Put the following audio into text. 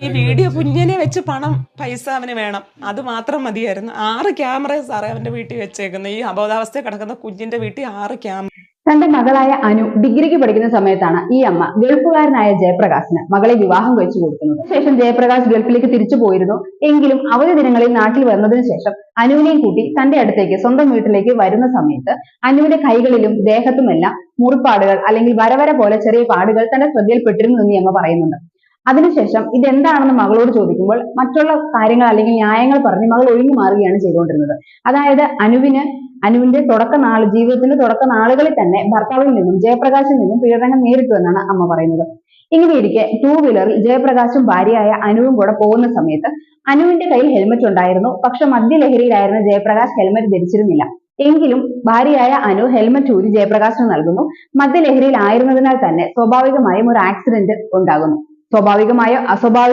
ഈ വീഡിയോ കുഞ്ഞിനെ വെച്ച് പൈസ അവന് വേണം, അത് മാത്രം മതിയായിരുന്നു. 6 ക്യാമറ സാറേ അവന്റെ വീട്ടിൽ വെച്ചേക്കുന്നത്. ഈ അബോധാവസ്ഥയിൽ കിടക്കുന്ന കുഞ്ഞിന്റെ വീട്ടിൽ 6 ക്യാമറ. തന്റെ മകളായ അനു ഡിഗ്രിക്ക് പഠിക്കുന്ന സമയത്താണ് ഈ അമ്മ ഗൾഫുകാരനായ ജയപ്രകാശിന് മകളെ വിവാഹം കഴിച്ചു കൊടുക്കുന്നത്. ശേഷം ജയപ്രകാശ് ഗൾഫിലേക്ക് തിരിച്ചു പോയിരുന്നു. എങ്കിലും അവധി ദിനങ്ങളിൽ നാട്ടിൽ വന്നതിന് ശേഷം അനുവിനെയും കൂട്ടി തന്റെ അടുത്തേക്ക് സ്വന്തം വീട്ടിലേക്ക് വരുന്ന സമയത്ത് അനുവിന്റെ കൈകളിലും ദേഹത്തുമെല്ലാം മുറിപ്പാടുകൾ അല്ലെങ്കിൽ വരവര പോലെ ചെറിയ പാടുകൾ തന്റെ ശ്രദ്ധയിൽപ്പെട്ടിരുന്നു എന്ന് ഈ അമ്മ പറയുന്നുണ്ട്. അതിനുശേഷം ഇതെന്താണെന്ന് മകളോട് ചോദിക്കുമ്പോൾ മറ്റുള്ള കാര്യങ്ങൾ അല്ലെങ്കിൽ ന്യായങ്ങൾ പറഞ്ഞ് മകൾ ഒഴിഞ്ഞു മാറുകയാണ് ചെയ്തുകൊണ്ടിരുന്നത്. അതായത് അനുവിന്റെ ജീവിതത്തിന്റെ തുടക്ക നാളുകളിൽ തന്നെ ഭർത്താവിൽ നിന്നും ജയപ്രകാശിൽ നിന്നും പീഡനം നേരിട്ടു എന്നാണ് അമ്മ പറയുന്നത്. ഇങ്ങനെയിരിക്കെ 2 വീലറിൽ ജയപ്രകാശും ഭാര്യയായ അനുവും കൂടെ പോകുന്ന സമയത്ത് അനുവിന്റെ കയ്യിൽ ഹെൽമറ്റ് ഉണ്ടായിരുന്നു. പക്ഷെ മദ്യലഹരിയിലായിരുന്ന ജയപ്രകാശ് ഹെൽമറ്റ് ധരിച്ചിരുന്നില്ല. എങ്കിലും ഭാര്യയായ അനു ഹെൽമറ്റ് ഊരി ജയപ്രകാശിന് നൽകുന്നു. മദ്യലഹരിയിലായിരുന്നതിനാൽ തന്നെ സ്വാഭാവികമായും ഒരു ആക്സിഡന്റ് ഉണ്ടാകുന്നു. സ്വാഭാവികമായോ അസ്വാഭാവിക